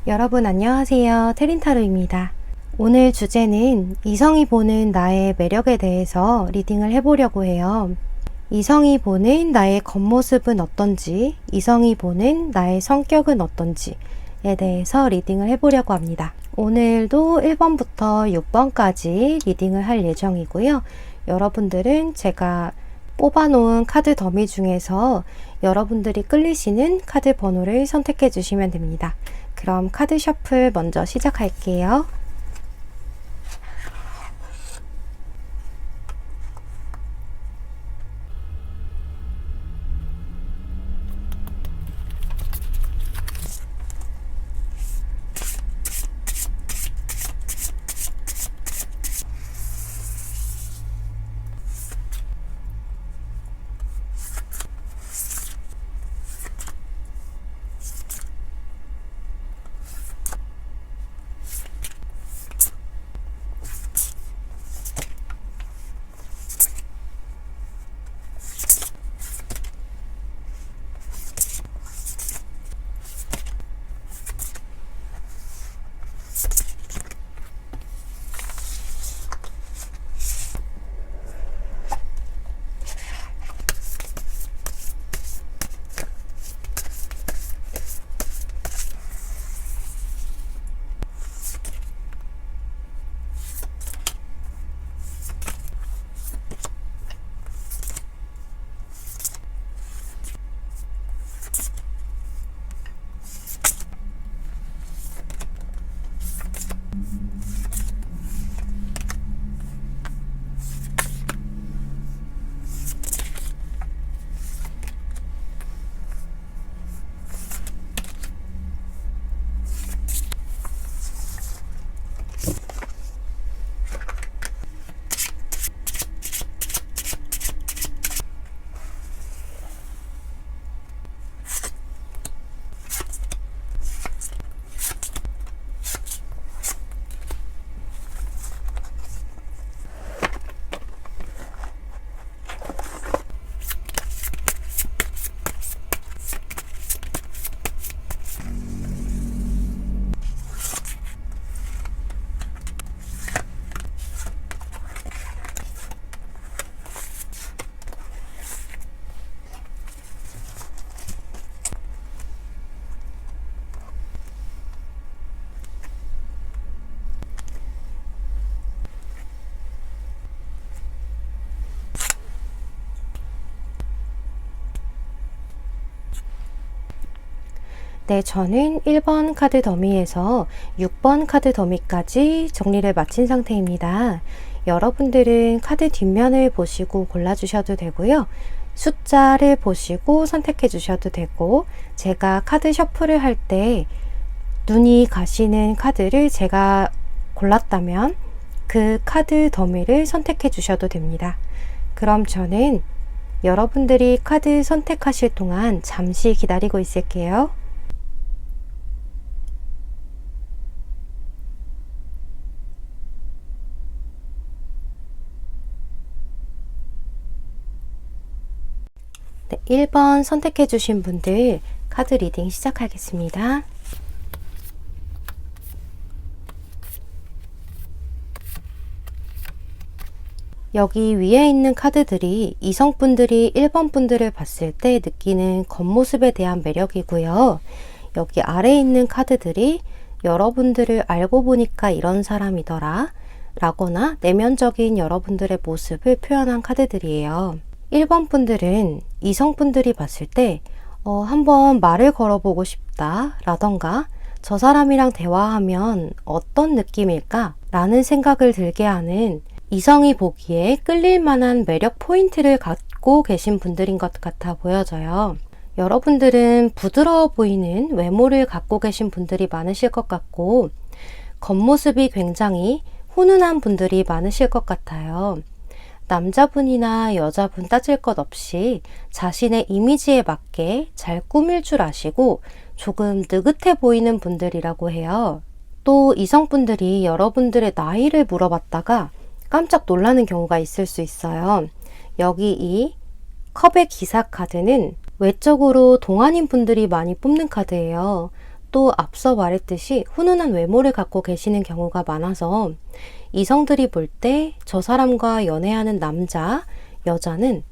여러분 안녕하세요. 테린타로입니다. 오늘 주제는 이성이 보는 나의 매력에 대해서 리딩을 해보려고 해요. 이성이 보는 나의 겉모습은 어떤지, 이성이 보는 나의 성격은 어떤지에 대해서 리딩을 해보려고 합니다. 오늘도 1번부터 6번까지 리딩을 할 예정이고요. 여러분들은 제가 뽑아놓은 카드 더미 중에서 여러분들이 끌리시는 카드 번호를 선택해 주시면 됩니다. 그럼 카드 셔플 먼저 시작할게요. 네, 저는 1번 카드 더미에서 6번 카드 더미까지 정리를 마친 상태입니다. 여러분들은 카드 뒷면을 보시고 골라주셔도 되고요. 숫자를 보시고 선택해 주셔도 되고, 제가 카드 셔플을 할 때 눈이 가시는 카드를 제가 골랐다면 그 카드 더미를 선택해 주셔도 됩니다. 그럼 저는 여러분들이 카드 선택하실 동안 잠시 기다리고 있을게요. 네, 1번 선택해 주신 분들 카드 리딩 시작하겠습니다. 여기 위에 있는 카드들이 이성분들이 1번 분들을 봤을 때 느끼는 겉모습에 대한 매력이고요. 여기 아래에 있는 카드들이 여러분들을 알고 보니까 이런 사람이더라 라거나 내면적인 여러분들의 모습을 표현한 카드들이에요. 1번 분들은 이성분들이 봤을 때 한번 말을 걸어보고 싶다 라던가 저 사람이랑 대화하면 어떤 느낌일까 라는 생각을 들게 하는 이성이 보기에 끌릴 만한 매력 포인트를 갖고 계신 분들인 것 같아 보여져요. 여러분들은 부드러워 보이는 외모를 갖고 계신 분들이 많으실 것 같고 겉모습이 굉장히 훈훈한 분들이 많으실 것 같아요. 남자분이나 여자분 따질 것 없이 자신의 이미지에 맞게 잘 꾸밀 줄 아시고 조금 느긋해 보이는 분들이라고 해요. 또 이성분들이 여러분들의 나이를 물어봤다가 깜짝 놀라는 경우가 있을 수 있어요. 여기 이 컵의 기사 카드는 외적으로 동안인 분들이 많이 뽑는 카드예요. 또 앞서 말했듯이 훈훈한 외모를 갖고 계시는 경우가 많아서 이성들이 볼 때 저 사람과 연애하는 남자, 여자는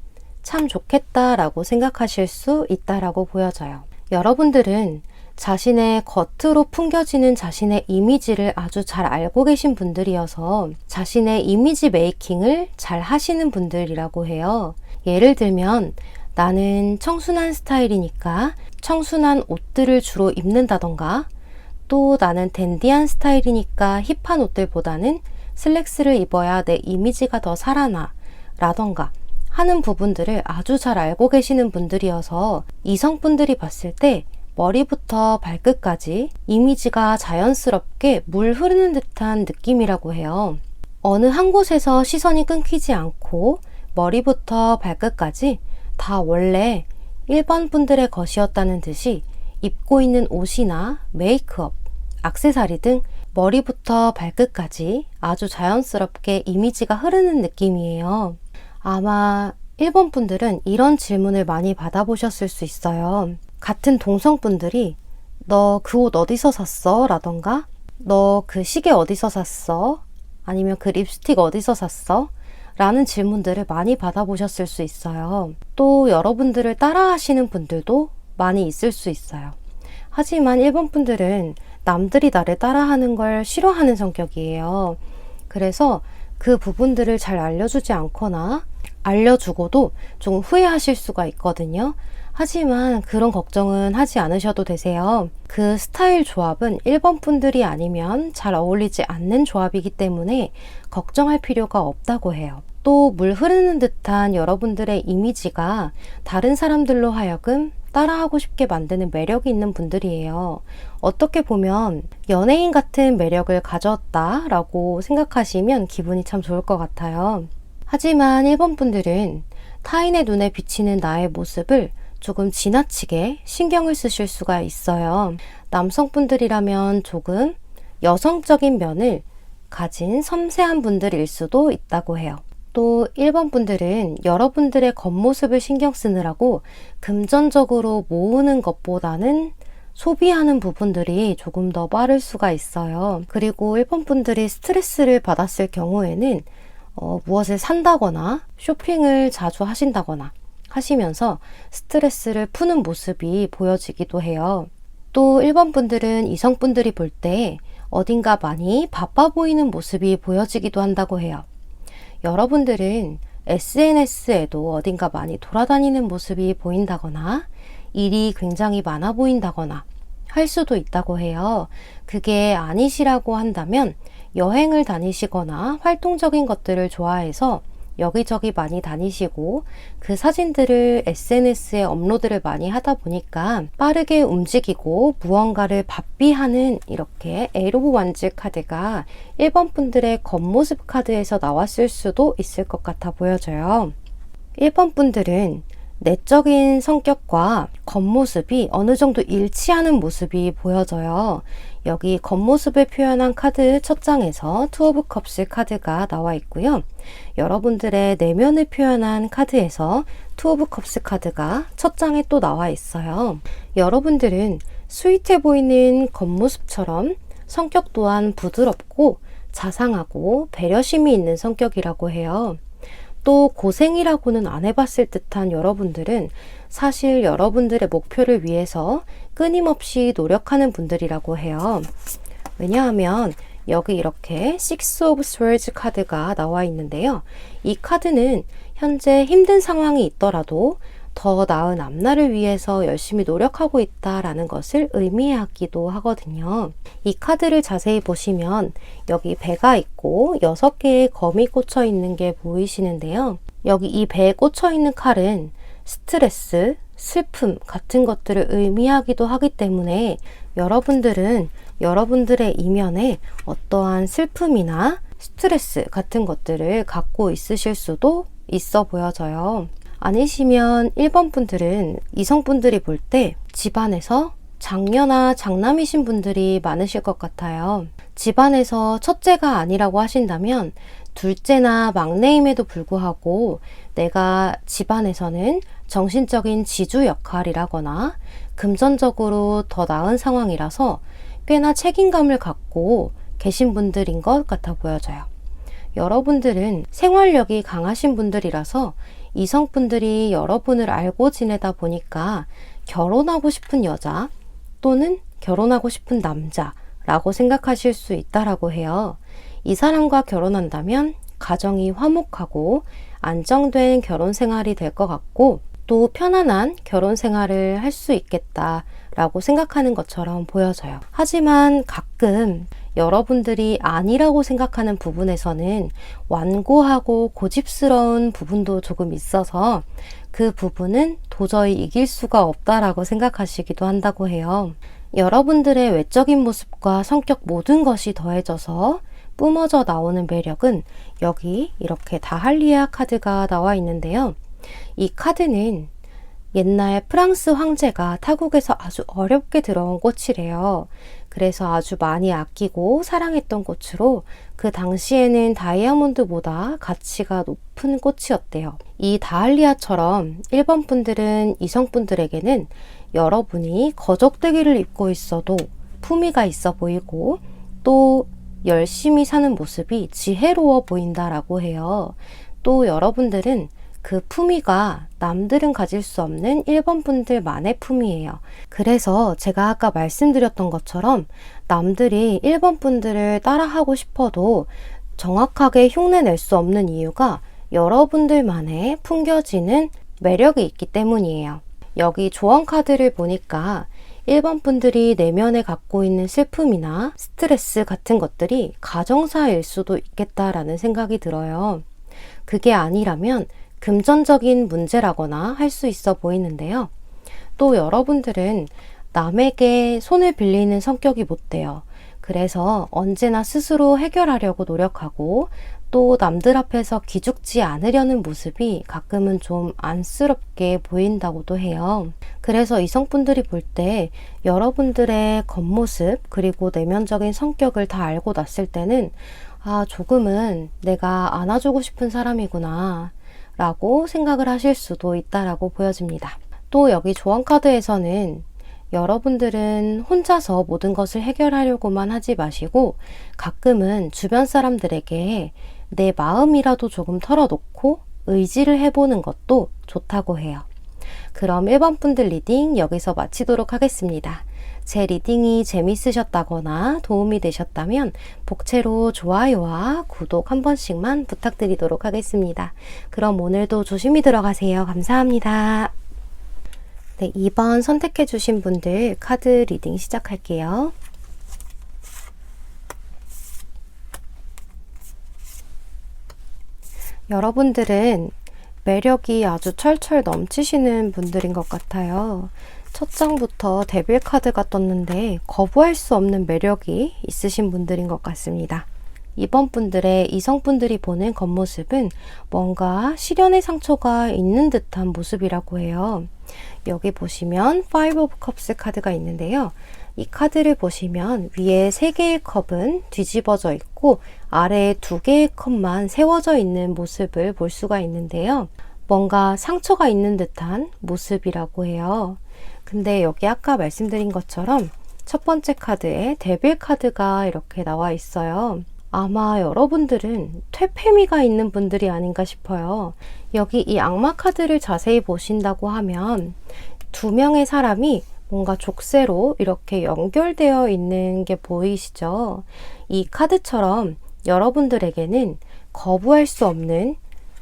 참 좋겠다라고 생각하실 수 있다라고 보여져요. 여러분들은 자신의 겉으로 풍겨지는 자신의 이미지를 아주 잘 알고 계신 분들이어서 자신의 이미지 메이킹을 잘 하시는 분들이라고 해요. 예를 들면 나는 청순한 스타일이니까 청순한 옷들을 주로 입는다던가, 또 나는 댄디한 스타일이니까 힙한 옷들보다는 슬랙스를 입어야 내 이미지가 더 살아나 라던가 하는 부분들을 아주 잘 알고 계시는 분들이어서 이성분들이 봤을 때 머리부터 발끝까지 이미지가 자연스럽게 물 흐르는 듯한 느낌이라고 해요. 어느 한 곳에서 시선이 끊기지 않고 머리부터 발끝까지 다 원래 1번 분들의 것이었다는 듯이 입고 있는 옷이나 메이크업, 액세서리 등 머리부터 발끝까지 아주 자연스럽게 이미지가 흐르는 느낌이에요. 아마 1번 분들은 이런 질문을 많이 받아보셨을 수 있어요. 같은 동성분들이 너 그 옷 어디서 샀어? 라던가 너 그 시계 어디서 샀어? 아니면 그 립스틱 어디서 샀어? 라는 질문들을 많이 받아보셨을 수 있어요. 또 여러분들을 따라 하시는 분들도 많이 있을 수 있어요. 하지만 1번 분들은 남들이 나를 따라하는 걸 싫어하는 성격이에요. 그래서 그 부분들을 잘 알려주지 않거나 알려주고도 좀 후회하실 수가 있거든요. 하지만 그런 걱정은 하지 않으셔도 되세요. 그 스타일 조합은 1번 분들이 아니면 잘 어울리지 않는 조합이기 때문에 걱정할 필요가 없다고 해요. 또 물 흐르는 듯한 여러분들의 이미지가 다른 사람들로 하여금 따라하고 싶게 만드는 매력이 있는 분들이에요. 어떻게 보면 연예인 같은 매력을 가졌다라고 생각하시면 기분이 참 좋을 것 같아요. 하지만 1번 분들은 타인의 눈에 비치는 나의 모습을 조금 지나치게 신경을 쓰실 수가 있어요. 남성분들이라면 조금 여성적인 면을 가진 섬세한 분들일 수도 있다고 해요. 또 1번 분들은 여러분들의 겉모습을 신경 쓰느라고 금전적으로 모으는 것보다는 소비하는 부분들이 조금 더 빠를 수가 있어요. 그리고 1번 분들이 스트레스를 받았을 경우에는 무엇을 산다거나 쇼핑을 자주 하신다거나 하시면서 스트레스를 푸는 모습이 보여지기도 해요. 또 1번 분들은 이성분들이 볼 때 어딘가 많이 바빠 보이는 모습이 보여지기도 한다고 해요. 여러분들은 SNS에도 어딘가 많이 돌아다니는 모습이 보인다거나 일이 굉장히 많아 보인다거나 할 수도 있다고 해요. 그게 아니시라고 한다면 여행을 다니시거나 활동적인 것들을 좋아해서 여기저기 많이 다니시고 그 사진들을 SNS에 업로드를 많이 하다 보니까 빠르게 움직이고 무언가를 바삐 하는 이렇게 에로 완즈 카드가 1번 분들의 겉모습 카드에서 나왔을 수도 있을 것 같아 보여져요. 1번 분들은 내적인 성격과 겉모습이 어느 정도 일치하는 모습이 보여져요. 여기 겉모습을 표현한 카드 첫 장에서 투 오브 컵스 카드가 나와 있고요. 여러분들의 내면을 표현한 카드에서 투 오브 컵스 카드가 첫 장에 또 나와 있어요. 여러분들은 스윗해 보이는 겉모습처럼 성격 또한 부드럽고 자상하고 배려심이 있는 성격이라고 해요. 또 고생이라고는 안 해봤을 듯한 여러분들은 사실 여러분들의 목표를 위해서 끊임없이 노력하는 분들이라고 해요. 왜냐하면 여기 이렇게 Six of Swords 카드가 나와 있는데요. 이 카드는 현재 힘든 상황이 있더라도 더 나은 앞날을 위해서 열심히 노력하고 있다라는 것을 의미하기도 하거든요. 이 카드를 자세히 보시면 여기 배가 있고 6개의 검이 꽂혀 있는 게 보이시는데요. 여기 이 배에 꽂혀 있는 칼은 스트레스, 슬픔 같은 것들을 의미하기도 하기 때문에 여러분들은 여러분들의 이면에 어떠한 슬픔이나 스트레스 같은 것들을 갖고 있으실 수도 있어 보여져요. 아니시면 1번 분들은 이성분들이 볼 때 집안에서 장녀나 장남이신 분들이 많으실 것 같아요. 집안에서 첫째가 아니라고 하신다면 둘째나 막내임에도 불구하고 내가 집안에서는 정신적인 지주 역할이라거나 금전적으로 더 나은 상황이라서 꽤나 책임감을 갖고 계신 분들인 것 같아 보여져요. 여러분들은 생활력이 강하신 분들이라서 이성분들이 여러분을 알고 지내다 보니까 결혼하고 싶은 여자 또는 결혼하고 싶은 남자라고 생각하실 수 있다라고 해요. 이 사람과 결혼한다면 가정이 화목하고 안정된 결혼 생활이 될 것 같고 또 편안한 결혼 생활을 할 수 있겠다라고 생각하는 것처럼 보여져요. 하지만 가끔 여러분들이 아니라고 생각하는 부분에서는 완고하고 고집스러운 부분도 조금 있어서 그 부분은 도저히 이길 수가 없다라고 생각하시기도 한다고 해요. 여러분들의 외적인 모습과 성격 모든 것이 더해져서 뿜어져 나오는 매력은 여기 이렇게 다할리아 카드가 나와 있는데요. 이 카드는 옛날 프랑스 황제가 타국에서 아주 어렵게 들어온 꽃이래요. 그래서 아주 많이 아끼고 사랑했던 꽃으로 그 당시에는 다이아몬드보다 가치가 높은 꽃이었대요. 이 다할리아처럼 1번 분들은 이성분들에게는 여러분이 거적대기를 입고 있어도 품위가 있어 보이고 또 열심히 사는 모습이 지혜로워 보인다라고 해요. 또 여러분들은 그 품위가 남들은 가질 수 없는 1번 분들만의 품위예요. 그래서 제가 아까 말씀드렸던 것처럼 남들이 1번 분들을 따라하고 싶어도 정확하게 흉내낼 수 없는 이유가 여러분들만의 풍겨지는 매력이 있기 때문이에요. 여기 조언 카드를 보니까 1번 분들이 내면에 갖고 있는 슬픔이나 스트레스 같은 것들이 가정사일 수도 있겠다라는 생각이 들어요. 그게 아니라면 금전적인 문제라거나 할 수 있어 보이는데요. 또 여러분들은 남에게 손을 빌리는 성격이 못 돼요. 그래서 언제나 스스로 해결하려고 노력하고 또 남들 앞에서 기죽지 않으려는 모습이 가끔은 좀 안쓰럽게 보인다고도 해요. 그래서 이성분들이 볼 때 여러분들의 겉모습 그리고 내면적인 성격을 다 알고 났을 때는 조금은 내가 안아주고 싶은 사람이구나 라고 생각을 하실 수도 있다라고 보여집니다. 또 여기 조언 카드에서는 여러분들은 혼자서 모든 것을 해결하려고만 하지 마시고 가끔은 주변 사람들에게 내 마음이라도 조금 털어놓고 의지를 해보는 것도 좋다고 해요. 그럼 1번 분들 리딩 여기서 마치도록 하겠습니다. 제 리딩이 재밌으셨다거나 도움이 되셨다면 복채로 좋아요와 구독 한 번씩만 부탁드리도록 하겠습니다. 그럼 오늘도 조심히 들어가세요. 감사합니다. 네, 2번 선택해 주신 분들 카드 리딩 시작할게요. 여러분들은 매력이 아주 철철 넘치시는 분들인 것 같아요. 첫 장부터 데빌 카드가 떴는데 거부할 수 없는 매력이 있으신 분들인 것 같습니다. 이번 분들의 이성분들이 보는 겉모습은 뭔가 시련의 상처가 있는 듯한 모습이라고 해요. 여기 보시면 Five of Cups 카드가 있는데요. 이 카드를 보시면 위에 3개의 컵은 뒤집어져 있고 아래에 2개의 컵만 세워져 있는 모습을 볼 수가 있는데요. 뭔가 상처가 있는 듯한 모습이라고 해요. 근데 여기 아까 말씀드린 것처럼 첫 번째 카드에 데빌 카드가 이렇게 나와 있어요. 아마 여러분들은 퇴폐미가 있는 분들이 아닌가 싶어요. 여기 이 악마 카드를 자세히 보신다고 하면 2명의 사람이 뭔가 족쇄로 이렇게 연결되어 있는 게 보이시죠? 이 카드처럼 여러분들에게는 거부할 수 없는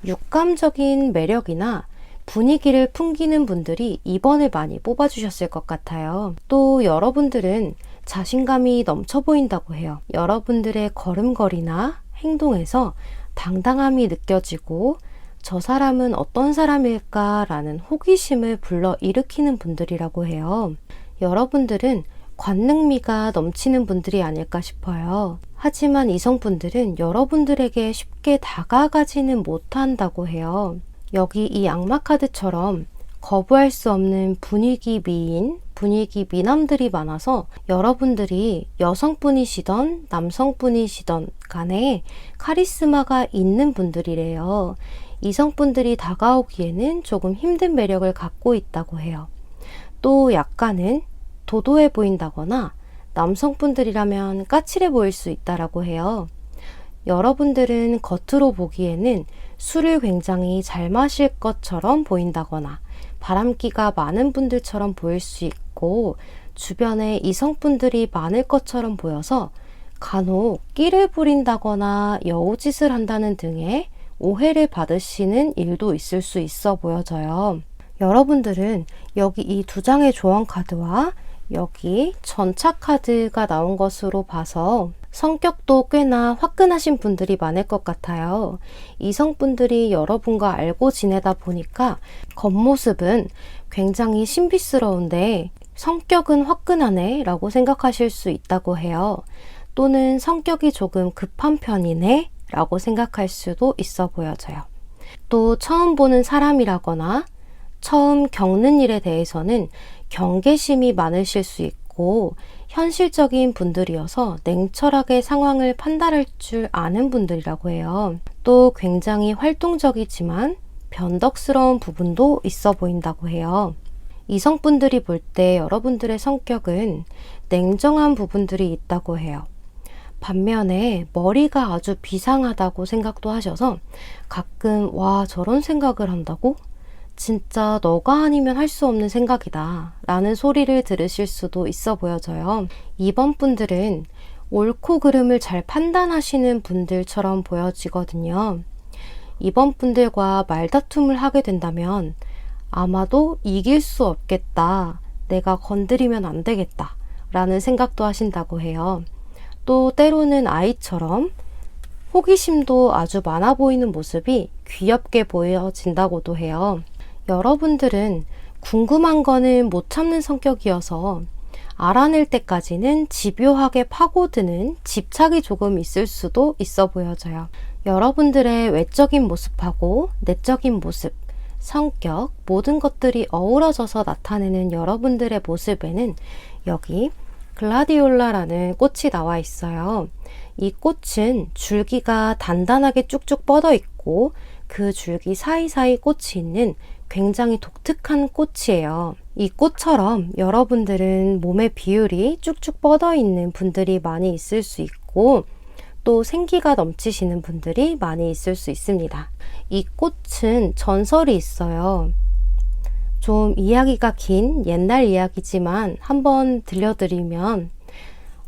육감적인 매력이나 분위기를 풍기는 분들이 2번을 많이 뽑아주셨을 것 같아요. 또 여러분들은 자신감이 넘쳐 보인다고 해요. 여러분들의 걸음걸이나 행동에서 당당함이 느껴지고 저 사람은 어떤 사람일까라는 호기심을 불러일으키는 분들이라고 해요. 여러분들은 관능미가 넘치는 분들이 아닐까 싶어요. 하지만 이성분들은 여러분들에게 쉽게 다가가지는 못한다고 해요. 여기 이 악마 카드처럼 거부할 수 없는 분위기 미인, 분위기 미남들이 많아서 여러분들이 여성분이시던 남성분이시던 간에 카리스마가 있는 분들이래요. 이성분들이 다가오기에는 조금 힘든 매력을 갖고 있다고 해요. 또 약간은 도도해 보인다거나 남성분들이라면 까칠해 보일 수 있다라고 해요. 여러분들은 겉으로 보기에는 술을 굉장히 잘 마실 것처럼 보인다거나 바람기가 많은 분들처럼 보일 수 있고 주변에 이성분들이 많을 것처럼 보여서 간혹 끼를 부린다거나 여우짓을 한다는 등의 오해를 받으시는 일도 있을 수 있어 보여져요. 여러분들은 여기 이 두 장의 조언 카드와 여기 전차 카드가 나온 것으로 봐서 성격도 꽤나 화끈하신 분들이 많을 것 같아요. 이성분들이 여러분과 알고 지내다 보니까 겉모습은 굉장히 신비스러운데 성격은 화끈하네 라고 생각하실 수 있다고 해요. 또는 성격이 조금 급한 편이네 라고 생각할 수도 있어 보여져요. 또 처음 보는 사람이라거나 처음 겪는 일에 대해서는 경계심이 많으실 수 있고 현실적인 분들이어서 냉철하게 상황을 판단할 줄 아는 분들이라고 해요. 또 굉장히 활동적이지만 변덕스러운 부분도 있어 보인다고 해요. 이성분들이 볼 때 여러분들의 성격은 냉정한 부분들이 있다고 해요. 반면에 머리가 아주 비상하다고 생각도 하셔서 가끔 와 저런 생각을 한다고? 진짜 너가 아니면 할 수 없는 생각이다 라는 소리를 들으실 수도 있어 보여져요. 이번 분들은 옳고 그름을 잘 판단하시는 분들처럼 보여지거든요. 이번 분들과 말다툼을 하게 된다면 아마도 이길 수 없겠다, 내가 건드리면 안 되겠다 라는 생각도 하신다고 해요. 또 때로는 아이처럼 호기심도 아주 많아 보이는 모습이 귀엽게 보여진다고도 해요. 여러분들은 궁금한 거는 못 참는 성격이어서 알아낼 때까지는 집요하게 파고드는 집착이 조금 있을 수도 있어 보여져요. 여러분들의 외적인 모습하고 내적인 모습, 성격, 모든 것들이 어우러져서 나타내는 여러분들의 모습에는 여기 글라디올라라는 꽃이 나와 있어요. 이 꽃은 줄기가 단단하게 쭉쭉 뻗어 있고 그 줄기 사이사이 꽃이 있는 굉장히 독특한 꽃이에요. 이 꽃처럼 여러분들은 몸의 비율이 쭉쭉 뻗어 있는 분들이 많이 있을 수 있고 또 생기가 넘치시는 분들이 많이 있을 수 있습니다. 이 꽃은 전설이 있어요. 좀 이야기가 긴 옛날 이야기지만 한번 들려드리면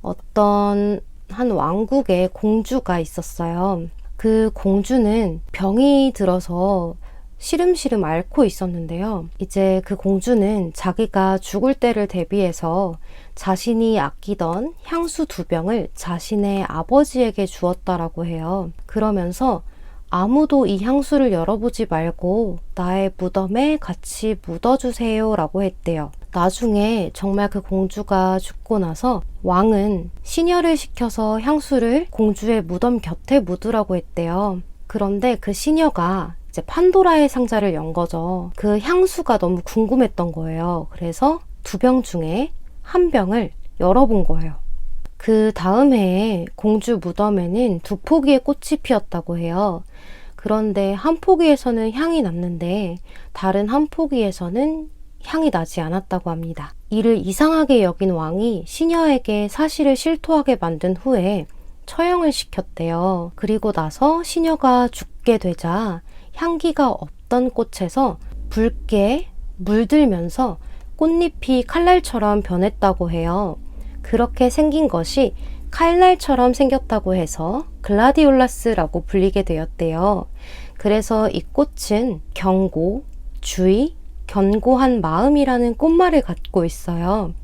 어떤 한 왕국에 공주가 있었어요. 그 공주는 병이 들어서 시름시름 앓고 있었는데요. 이제 그 공주는 자기가 죽을 때를 대비해서 자신이 아끼던 향수 2병을 자신의 아버지에게 주었다라고 해요. 그러면서 아무도 이 향수를 열어보지 말고 나의 무덤에 같이 묻어주세요 라고 했대요. 나중에 정말 그 공주가 죽고 나서 왕은 시녀를 시켜서 향수를 공주의 무덤 곁에 묻으라고 했대요. 그런데 그 시녀가 이제 판도라의 상자를 연 거죠. 그 향수가 너무 궁금했던 거예요. 그래서 2병 중에 1병을 열어본 거예요. 그 다음 해에 공주 무덤에는 2포기의 꽃이 피었다고 해요. 그런데 한 포기에서는 향이 났는데 다른 한 포기에서는 향이 나지 않았다고 합니다. 이를 이상하게 여긴 왕이 시녀에게 사실을 실토하게 만든 후에 처형을 시켰대요. 그리고 나서 시녀가 죽게 되자 향기가 없던 꽃에서 붉게 물들면서 꽃잎이 칼날처럼 변했다고 해요. 그렇게 생긴 것이 칼날처럼 생겼다고 해서 글라디올라스라고 불리게 되었대요. 그래서 이 꽃은 경고, 주의, 견고한 마음이라는 꽃말을 갖고 있어요.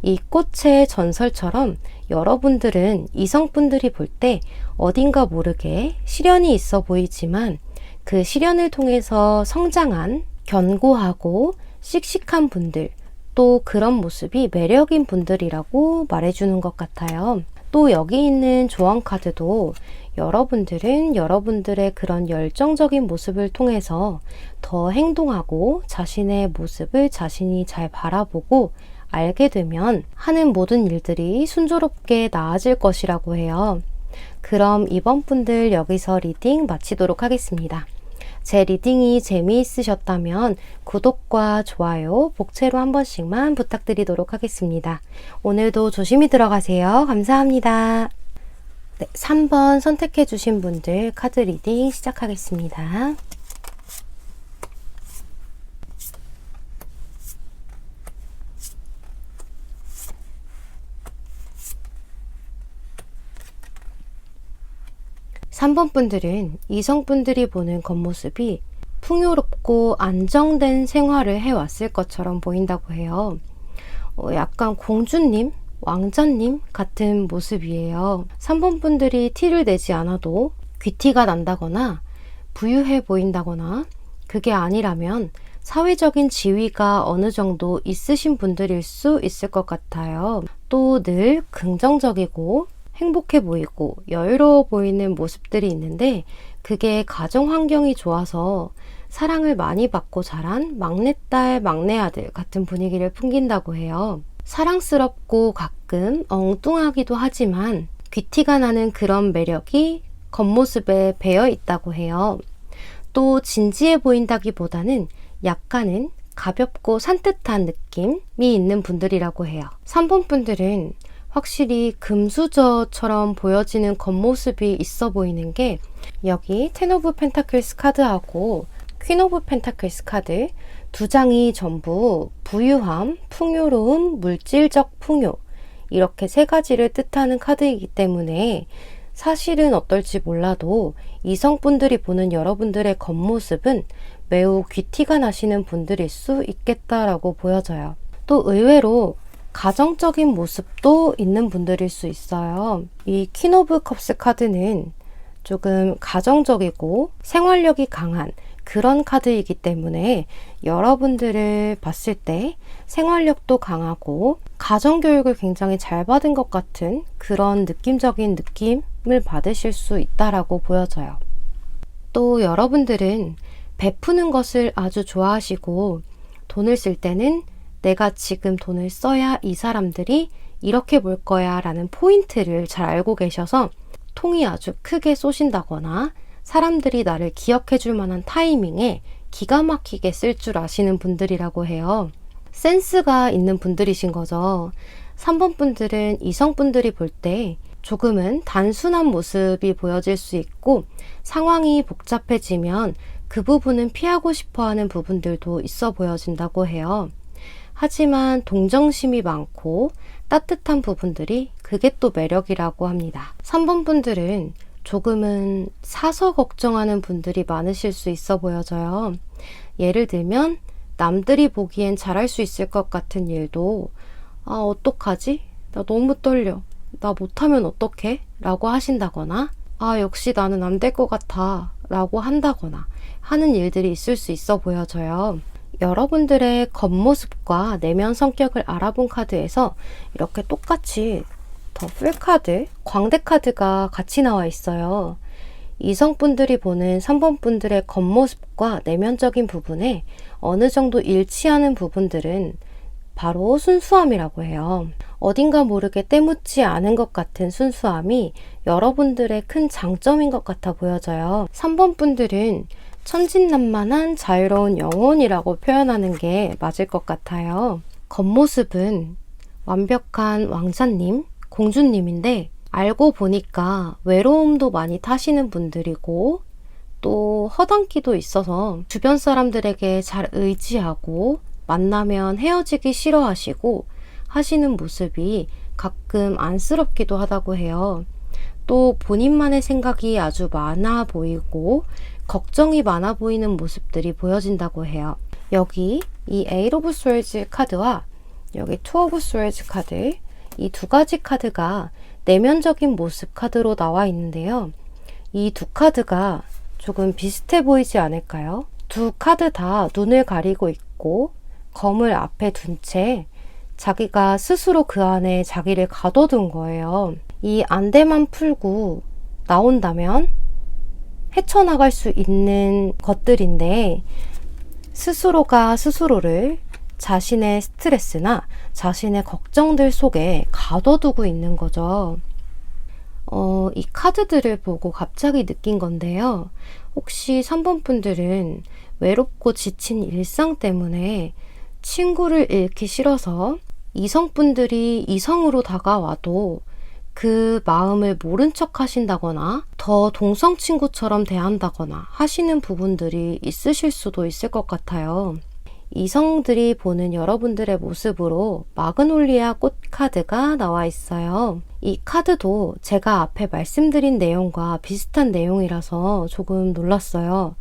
이 꽃의 전설처럼 여러분들은 이성분들이 볼 때 어딘가 모르게 시련이 있어 보이지만 그 시련을 통해서 성장한 견고하고 씩씩한 분들, 또 그런 모습이 매력인 분들이라고 말해주는 것 같아요. 또 여기 있는 조언 카드도 여러분들은 여러분들의 그런 열정적인 모습을 통해서 더 행동하고 자신의 모습을 자신이 잘 바라보고 알게 되면 하는 모든 일들이 순조롭게 나아질 것이라고 해요. 그럼 이번 분들 여기서 리딩 마치도록 하겠습니다. 제 리딩이 재미있으셨다면 구독과 좋아요, 복채로 한 번씩만 부탁드리도록 하겠습니다. 오늘도 조심히 들어가세요. 감사합니다. 네, 3번 선택해 주신 분들 카드 리딩 시작하겠습니다. (3번) 분들은 이성분들이 보는 겉모습이 풍요롭고 안정된 생활을 해왔을 것처럼 보인다고 해요. 약간 공주님, 왕자님 같은 모습이에요. 3번 분들이 티를 내지 않아도 귀티가 난다거나 부유해 보인다거나, 그게 아니라면 사회적인 지위가 어느 정도 있으신 분들일 수 있을 것 같아요. 또 늘 긍정적이고 행복해 보이고 여유로워 보이는 모습들이 있는데, 그게 가정 환경이 좋아서 사랑을 많이 받고 자란 막내딸, 막내아들 같은 분위기를 풍긴다고 해요. 사랑스럽고 가끔 엉뚱하기도 하지만 귀티가 나는 그런 매력이 겉모습에 배어 있다고 해요. 또 진지해 보인다기보다는 약간은 가볍고 산뜻한 느낌이 있는 분들이라고 해요. 3번 분들은 확실히 금수저처럼 보여지는 겉모습이 있어 보이는 게, 여기 텐 오브 펜타클스 카드하고 퀸 오브 펜타클스 카드 두 장이 전부 부유함, 풍요로움, 물질적 풍요, 이렇게 세 가지를 뜻하는 카드이기 때문에 사실은 어떨지 몰라도 이성분들이 보는 여러분들의 겉모습은 매우 귀티가 나시는 분들일 수 있겠다라고 보여져요. 또 의외로 가정적인 모습도 있는 분들일 수 있어요. 이 퀸 오브 컵스 카드는 조금 가정적이고 생활력이 강한 그런 카드이기 때문에 여러분들을 봤을 때 생활력도 강하고 가정교육을 굉장히 잘 받은 것 같은 그런 느낌적인 느낌을 받으실 수 있다라고 보여져요. 또 여러분들은 베푸는 것을 아주 좋아하시고, 돈을 쓸 때는 내가 지금 돈을 써야 이 사람들이 이렇게 볼 거야 라는 포인트를 잘 알고 계셔서 통이 아주 크게 쏘신다거나 사람들이 나를 기억해 줄 만한 타이밍에 기가 막히게 쓸 줄 아시는 분들이라고 해요. 센스가 있는 분들이신 거죠. 3번 분들은 이성분들이 볼 때 조금은 단순한 모습이 보여질 수 있고, 상황이 복잡해지면 그 부분은 피하고 싶어 하는 부분들도 있어 보여진다고 해요. 하지만 동정심이 많고 따뜻한 부분들이, 그게 또 매력이라고 합니다. 3번 분들은 조금은 사서 걱정하는 분들이 많으실 수 있어 보여져요. 예를 들면 남들이 보기엔 잘할 수 있을 것 같은 일도 어떡하지? 나 너무 떨려. 나 못하면 어떡해? 라고 하신다거나, 역시 나는 안 될 것 같아 라고 한다거나 하는 일들이 있을 수 있어 보여져요. 여러분들의 겉모습과 내면 성격을 알아본 카드에서 이렇게 똑같이 더 풀 카드, 광대 카드가 같이 나와 있어요. 이성분들이 보는 3번 분들의 겉모습과 내면적인 부분에 어느 정도 일치하는 부분들은 바로 순수함이라고 해요. 어딘가 모르게 때묻지 않은 것 같은 순수함이 여러분들의 큰 장점인 것 같아 보여져요. 3번 분들은 천진난만한 자유로운 영혼이라고 표현하는 게 맞을 것 같아요. 겉모습은 완벽한 왕자님, 공주님인데 알고 보니까 외로움도 많이 타시는 분들이고, 또 허당기도 있어서 주변 사람들에게 잘 의지하고 만나면 헤어지기 싫어하시고 하시는 모습이 가끔 안쓰럽기도 하다고 해요. 또 본인만의 생각이 아주 많아 보이고 걱정이 많아 보이는 모습들이 보여진다고 해요. 여기 이 에이트 오브 스월즈 카드와 여기 투 오브 스월즈 카드, 이 두 가지 카드가 내면적인 모습 카드로 나와 있는데요. 이 두 카드가 조금 비슷해 보이지 않을까요? 두 카드 다 눈을 가리고 있고 검을 앞에 둔 채 자기가 스스로 그 안에 자기를 가둬둔 거예요. 이 안대만 풀고 나온다면 헤쳐나갈 수 있는 것들인데, 스스로가 스스로를 자신의 스트레스나 자신의 걱정들 속에 가둬두고 있는 거죠. 이 카드들을 보고 갑자기 느낀 건데요. 혹시 3번 분들은 외롭고 지친 일상 때문에 친구를 잃기 싫어서 이성분들이 이성으로 다가와도 그 마음을 모른 척 하신다거나 더 동성 친구처럼 대한다거나 하시는 부분들이 있으실 수도 있을 것 같아요. 이성들이 보는 여러분들의 모습으로 마그놀리아 꽃 카드가 나와 있어요. 이 카드도 제가 앞에 말씀드린 내용과 비슷한 내용이라서 조금 놀랐어요.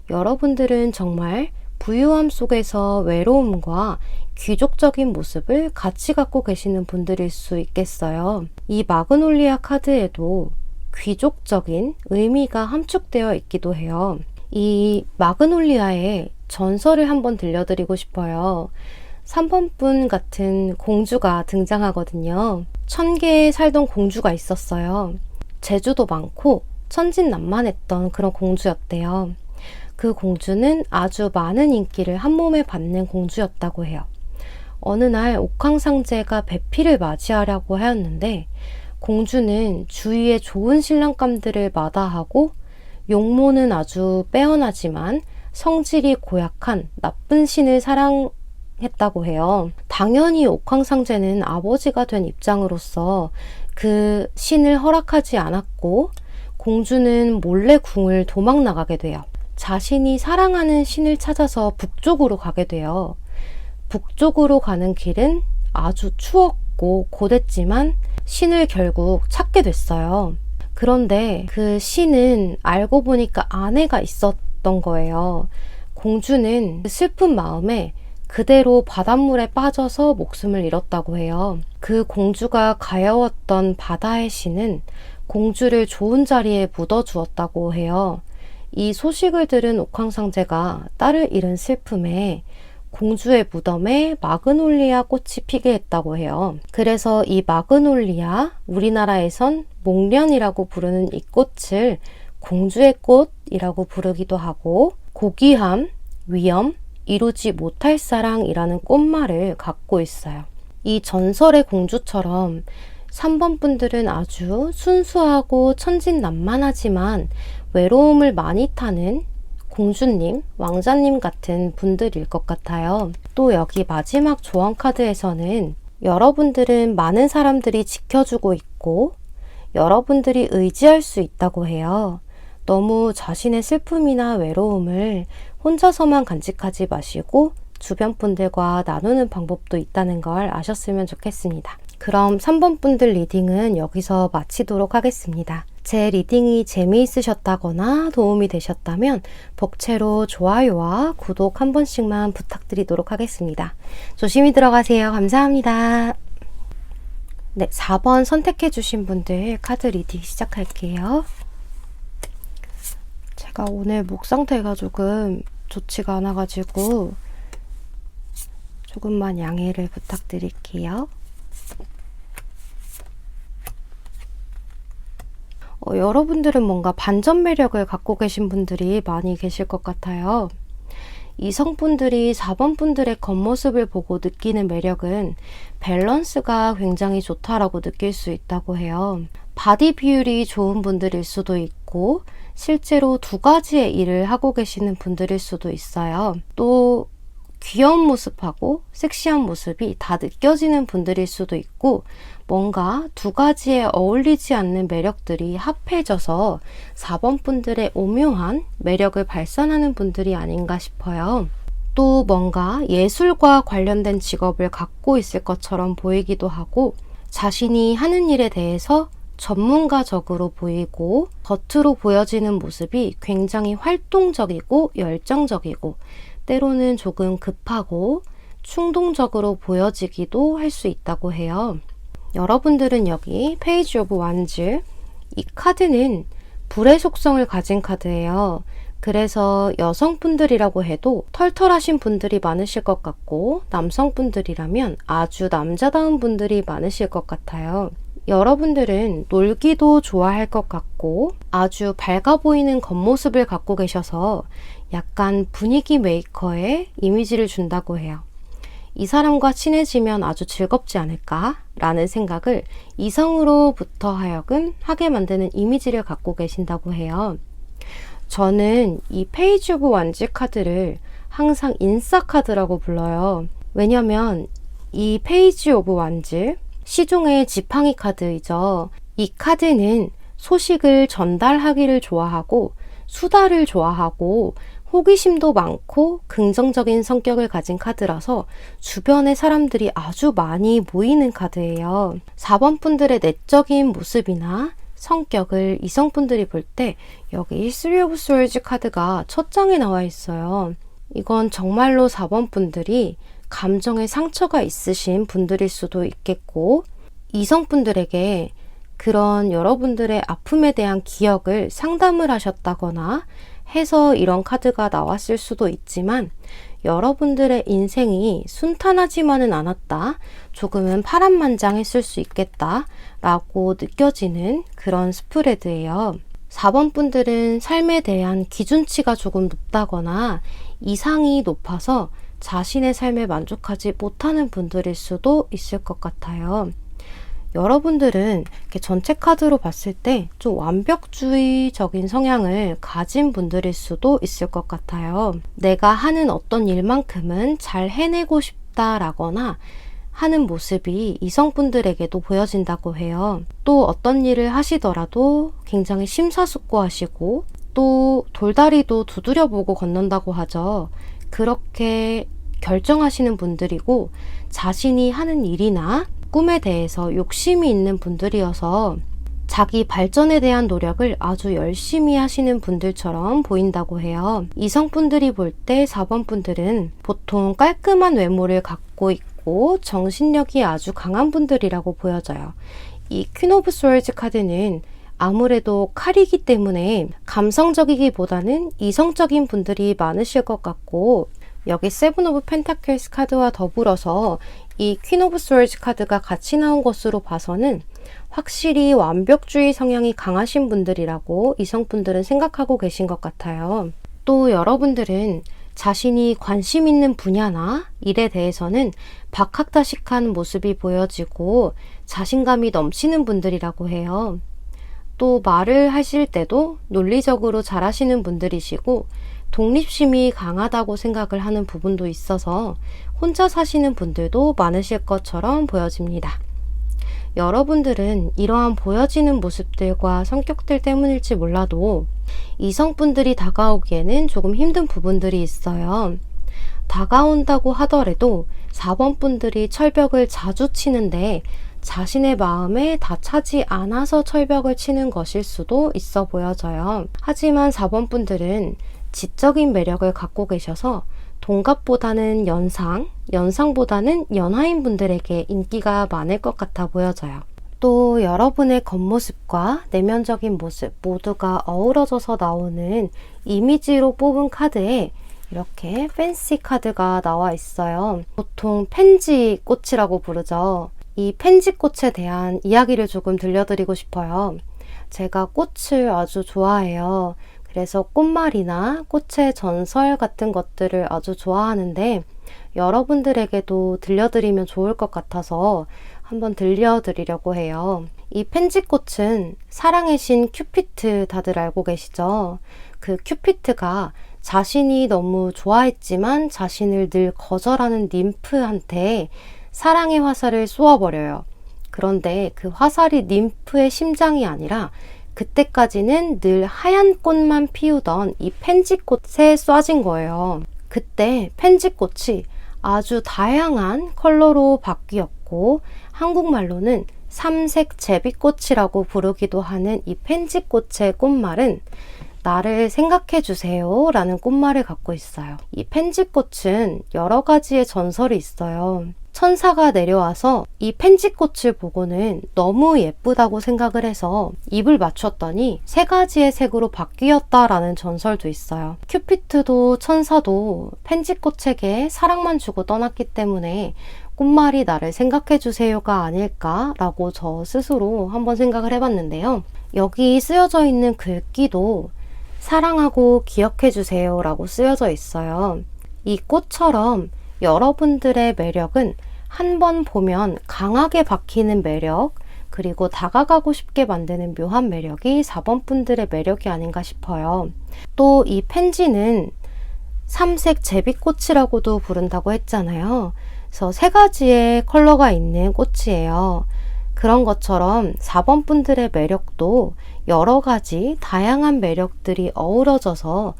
여러분들은 정말 부유함 속에서 외로움과 귀족적인 모습을 같이 갖고 계시는 분들일 수 있겠어요. 이 마그놀리아 카드에도 귀족적인 의미가 함축되어 있기도 해요. 이 마그놀리아의 전설을 한번 들려드리고 싶어요. 3번 분 같은 공주가 등장하거든요. 1000개에 살던 공주가 있었어요. 재주도 많고 천진난만했던 그런 공주였대요. 그 공주는 아주 많은 인기를 한 몸에 받는 공주였다고 해요. 어느 날 옥황상제가 배필을 맞이하려고 하였는데 공주는 주위의 좋은 신랑감들을 마다하고 용모는 아주 빼어나지만 성질이 고약한 나쁜 신을 사랑했다고 해요. 당연히 옥황상제는 아버지가 된 입장으로서 그 신을 허락하지 않았고 공주는 몰래 궁을 도망 나가게 돼요. 자신이 사랑하는 신을 찾아서 북쪽으로 가게 돼요. 북쪽으로 가는 길은 아주 추웠고 고됐지만 신을 결국 찾게 됐어요. 그런데 그 신은 알고 보니까 아내가 있었던 거예요. 공주는 슬픈 마음에 그대로 바닷물에 빠져서 목숨을 잃었다고 해요. 그 공주가 가여웠던 바다의 신은 공주를 좋은 자리에 묻어주었다고 해요. 이 소식을 들은 옥황상제가 딸을 잃은 슬픔에 공주의 무덤에 마그놀리아 꽃이 피게 했다고 해요. 그래서 이 마그놀리아, 우리나라에선 목련이라고 부르는 이 꽃을 공주의 꽃이라고 부르기도 하고 고귀함, 위엄, 이루지 못할 사랑이라는 꽃말을 갖고 있어요. 이 전설의 공주처럼 3번 분들은 아주 순수하고 천진난만하지만 외로움을 많이 타는 공주님, 왕자님 같은 분들일 것 같아요. 또 여기 마지막 조언 카드에서는 여러분들은 많은 사람들이 지켜주고 있고 여러분들이 의지할 수 있다고 해요. 너무 자신의 슬픔이나 외로움을 혼자서만 간직하지 마시고 주변 분들과 나누는 방법도 있다는 걸 아셨으면 좋겠습니다. 그럼 3번 분들 리딩은 여기서 마치도록 하겠습니다. 제 리딩이 재미있으셨다거나 도움이 되셨다면 복채로 좋아요와 구독 한 번씩만 부탁드리도록 하겠습니다. 조심히 들어가세요. 감사합니다. 네, 4번 선택해 주신 분들 카드 리딩 시작할게요. 제가 오늘 목 상태가 조금 좋지가 않아가지고 조금만 양해를 부탁드릴게요. 여러분들은 뭔가 반전 매력을 갖고 계신 분들이 많이 계실 것 같아요. 이성분들이 4번 분들의 겉모습을 보고 느끼는 매력은 밸런스가 굉장히 좋다라고 느낄 수 있다고 해요. 바디 비율이 좋은 분들일 수도 있고 실제로 두 가지의 일을 하고 계시는 분들일 수도 있어요. 또 귀여운 모습하고 섹시한 모습이 다 느껴지는 분들일 수도 있고 뭔가 두 가지에 어울리지 않는 매력들이 합해져서 4번 분들의 오묘한 매력을 발산하는 분들이 아닌가 싶어요. 또 뭔가 예술과 관련된 직업을 갖고 있을 것처럼 보이기도 하고 자신이 하는 일에 대해서 전문가적으로 보이고 겉으로 보여지는 모습이 굉장히 활동적이고 열정적이고 때로는 조금 급하고 충동적으로 보여지기도 할 수 있다고 해요. 여러분들은 여기 페이지 오브 완즈, 이 카드는 불의 속성을 가진 카드예요. 그래서 여성분들이라고 해도 털털하신 분들이 많으실 것 같고 남성분들이라면 아주 남자다운 분들이 많으실 것 같아요. 여러분들은 놀기도 좋아할 것 같고 아주 밝아 보이는 겉모습을 갖고 계셔서 약간 분위기 메이커의 이미지를 준다고 해요. 이 사람과 친해지면 아주 즐겁지 않을까? 라는 생각을 이성으로부터 하여금 하게 만드는 이미지를 갖고 계신다고 해요. 저는 이 페이지 오브 완즈 카드를 항상 인싸 카드라고 불러요. 왜냐면 이 페이지 오브 완즈, 시중의 지팡이 카드이죠. 이 카드는 소식을 전달하기를 좋아하고 수다를 좋아하고 호기심도 많고 긍정적인 성격을 가진 카드라서 주변에 사람들이 아주 많이 모이는 카드예요. 4번 분들의 내적인 모습이나 성격을 이성분들이 볼 때 여기 3 of Swords 카드가 첫 장에 나와 있어요. 이건 정말로 4번 분들이 감정에 상처가 있으신 분들일 수도 있겠고, 이성분들에게 그런 여러분들의 아픔에 대한 기억을 상담을 하셨다거나 해서 이런 카드가 나왔을 수도 있지만, 여러분들의 인생이 순탄하지만은 않았다, 조금은 파란만장했을 수 있겠다 라고 느껴지는 그런 스프레드예요. 4번 분들은 삶에 대한 기준치가 조금 높다거나 이상이 높아서 자신의 삶에 만족하지 못하는 분들일 수도 있을 것 같아요. 여러분들은 이렇게 전체 카드로 봤을 때 좀 완벽주의적인 성향을 가진 분들일 수도 있을 것 같아요. 내가 하는 어떤 일만큼은 잘 해내고 싶다라거나 하는 모습이 이성분들에게도 보여진다고 해요. 또 어떤 일을 하시더라도 굉장히 심사숙고하시고 또 돌다리도 두드려보고 걷는다고 하죠. 그렇게 결정하시는 분들이고, 자신이 하는 일이나 꿈에 대해서 욕심이 있는 분들이어서 자기 발전에 대한 노력을 아주 열심히 하시는 분들처럼 보인다고 해요. 이성분들이 볼 때 4번 분들은 보통 깔끔한 외모를 갖고 있고 정신력이 아주 강한 분들이라고 보여져요. 이 퀸 오브 스월즈 카드는 아무래도 칼이기 때문에 감성적이기보다는 이성적인 분들이 많으실 것 같고, 여기 세븐 오브 펜타클스 카드와 더불어서 이 퀸 오브 스월즈 카드가 같이 나온 것으로 봐서는 확실히 완벽주의 성향이 강하신 분들이라고 이성분들은 생각하고 계신 것 같아요. 또 여러분들은 자신이 관심 있는 분야나 일에 대해서는 박학다식한 모습이 보여지고 자신감이 넘치는 분들이라고 해요. 또 말을 하실 때도 논리적으로 잘하시는 분들이시고 독립심이 강하다고 생각을 하는 부분도 있어서 혼자 사시는 분들도 많으실 것처럼 보여집니다. 여러분들은 이러한 보여지는 모습들과 성격들 때문일지 몰라도 이성분들이 다가오기에는 조금 힘든 부분들이 있어요. 다가온다고 하더라도 4번 분들이 철벽을 자주 치는데 자신의 마음에 다 차지 않아서 철벽을 치는 것일 수도 있어 보여져요. 하지만 4번 분들은 지적인 매력을 갖고 계셔서 동갑보다는 연상보다는 연하인 분들에게 인기가 많을 것 같아 보여져요. 또 여러분의 겉모습과 내면적인 모습 모두가 어우러져서 나오는 이미지로 뽑은 카드에 이렇게 팬시 카드가 나와 있어요. 보통 펜지 꽃이라고 부르죠. 이 펜지 꽃에 대한 이야기를 조금 들려드리고 싶어요. 제가 꽃을 아주 좋아해요. 그래서 꽃말이나 꽃의 전설 같은 것들을 아주 좋아하는데 여러분들에게도 들려드리면 좋을 것 같아서 한번 들려드리려고 해요. 이 펜지꽃은 사랑의 신 큐피트 다들 알고 계시죠? 그 큐피트가 자신이 너무 좋아했지만 자신을 늘 거절하는 ним프한테 사랑의 화살을 쏘아버려요. 그런데 그 화살이 ним프의 심장이 아니라 그때까지는 늘 하얀 꽃만 피우던 이 펜지꽃에 쏴진 거예요. 그때 펜지꽃이 아주 다양한 컬러로 바뀌었고 한국말로는 삼색 제비꽃이라고 부르기도 하는 이 펜지꽃의 꽃말은 나를 생각해 주세요 라는 꽃말을 갖고 있어요. 이 펜지꽃은 여러 가지의 전설이 있어요. 천사가 내려와서 이 펜지꽃을 보고는 너무 예쁘다고 생각을 해서 입을 맞췄더니 3가지의 색으로 바뀌었다라는 전설도 있어요. 큐피트도 천사도 펜지꽃에게 사랑만 주고 떠났기 때문에 꽃말이 나를 생각해 주세요가 아닐까라고 저 스스로 한번 생각을 해봤는데요. 여기 쓰여져 있는 글귀도 사랑하고 기억해 주세요 라고 쓰여져 있어요. 이 꽃처럼 여러분들의 매력은 한 번 보면 강하게 박히는 매력, 그리고 다가가고 싶게 만드는 묘한 매력이 4번 분들의 매력이 아닌가 싶어요. 또 이 펜지는 삼색 제비꽃이라고도 부른다고 했잖아요. 그래서 세 가지의 컬러가 있는 꽃이에요. 그런 것처럼 4번 분들의 매력도 여러 가지 다양한 매력들이 어우러져서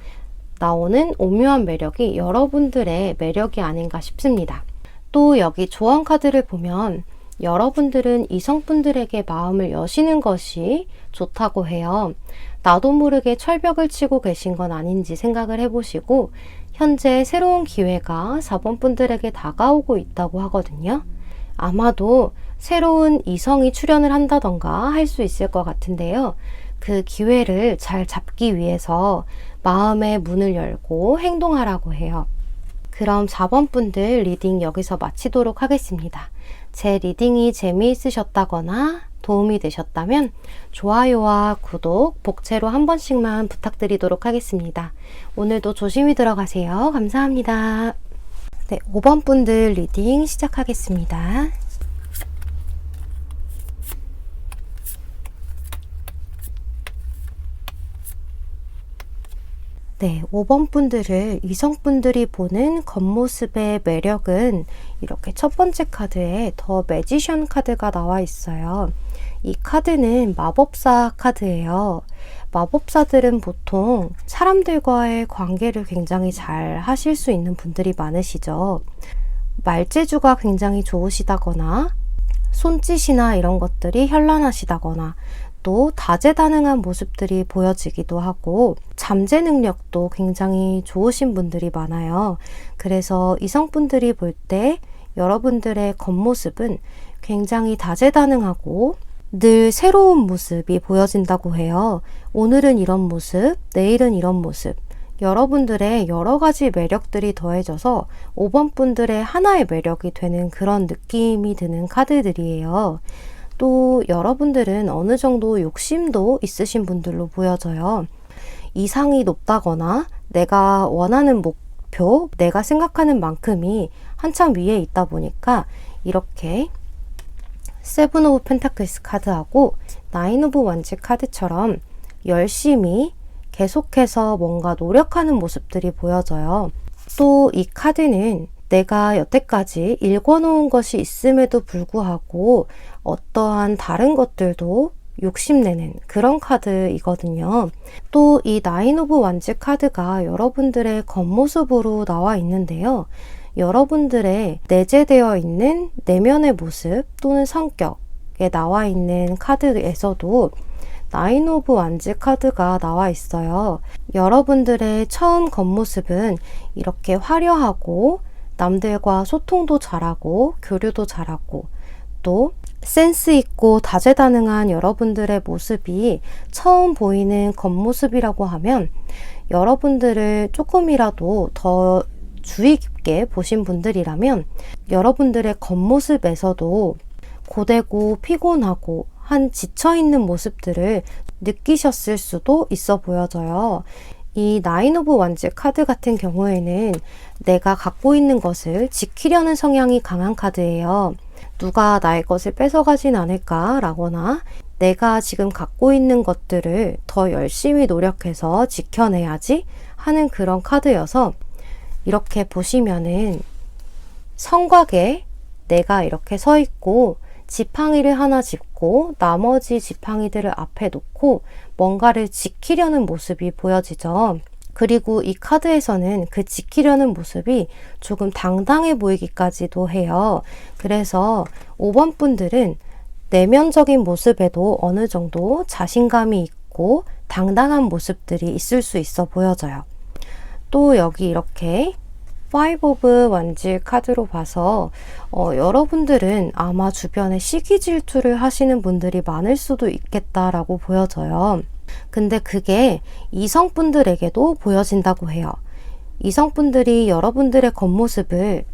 나오는 오묘한 매력이 여러분들의 매력이 아닌가 싶습니다. 또 여기 조언 카드를 보면 여러분들은 이성분들에게 마음을 여시는 것이 좋다고 해요. 나도 모르게 철벽을 치고 계신 건 아닌지 생각을 해보시고 현재 새로운 기회가 4번 분들에게 다가오고 있다고 하거든요. 아마도 새로운 이성이 출연을 한다던가 할 수 있을 것 같은데요. 그 기회를 잘 잡기 위해서 마음의 문을 열고 행동하라고 해요. 그럼 4번 분들 리딩 여기서 마치도록 하겠습니다. 제 리딩이 재미있으셨다거나 도움이 되셨다면 좋아요와 구독, 복채로 한 번씩만 부탁드리도록 하겠습니다. 오늘도 조심히 들어가세요. 감사합니다. 네, 5번 분들 리딩 시작하겠습니다. 네, 5번 분들을 이성분들이 보는 겉모습의 매력은 이렇게 첫 번째 카드에 더 매지션 카드가 나와 있어요. 이 카드는 마법사 카드예요. 마법사들은 보통 사람들과의 관계를 굉장히 잘 하실 수 있는 분들이 많으시죠. 말재주가 굉장히 좋으시다거나 손짓이나 이런 것들이 현란하시다거나 또 다재다능한 모습들이 보여지기도 하고 잠재 능력도 굉장히 좋으신 분들이 많아요. 그래서 이성분들이 볼 때 여러분들의 겉모습은 굉장히 다재다능하고 늘 새로운 모습이 보여진다고 해요. 오늘은 이런 모습, 내일은 이런 모습. 여러분들의 여러 가지 매력들이 더해져서 5번 분들의 하나의 매력이 되는 그런 느낌이 드는 카드들이에요. 또 여러분들은 어느 정도 욕심도 있으신 분들로 보여져요. 이상이 높다거나 내가 원하는 목표, 내가 생각하는 만큼이 한참 위에 있다 보니까 이렇게 세븐 오브 펜타클스 카드하고 나인 오브 원즈 카드처럼 열심히 계속해서 뭔가 노력하는 모습들이 보여져요. 또 이 카드는 내가 여태까지 읽어놓은 것이 있음에도 불구하고 어떠한 다른 것들도 욕심내는 그런 카드이거든요. 또 이 나인 오브 완즈 카드가 여러분들의 겉모습으로 나와 있는데요. 여러분들의 내재되어 있는 내면의 모습 또는 성격에 나와 있는 카드에서도 나인 오브 완즈 카드가 나와 있어요. 여러분들의 처음 겉모습은 이렇게 화려하고 남들과 소통도 잘하고 교류도 잘하고 또 센스 있고 다재다능한 여러분들의 모습이 처음 보이는 겉모습이라고 하면 여러분들을 조금이라도 더 주의 깊게 보신 분들이라면 여러분들의 겉모습에서도 고되고 피곤하고 한 지쳐있는 모습들을 느끼셨을 수도 있어 보여져요. 이 나인 오브 완즈 카드 같은 경우에는 내가 갖고 있는 것을 지키려는 성향이 강한 카드예요. 누가 나의 것을 뺏어가진 않을까 라거나 내가 지금 갖고 있는 것들을 더 열심히 노력해서 지켜내야지 하는 그런 카드여서 이렇게 보시면은 성곽에 내가 이렇게 서 있고 지팡이를 하나 짚고 나머지 지팡이들을 앞에 놓고 뭔가를 지키려는 모습이 보여지죠. 그리고 이 카드에서는 그 지키려는 모습이 조금 당당해 보이기까지도 해요. 그래서 5번 분들은 내면적인 모습에도 어느 정도 자신감이 있고 당당한 모습들이 있을 수 있어 보여져요. 또 여기 이렇게 5 오브 원즈 카드로 봐서 여러분들은 아마 주변에 시기 질투를 하시는 분들이 많을 수도 있겠다라고 보여져요. 근데 그게 이성분들에게도 보여진다고 해요. 이성분들이 여러분들의 겉모습을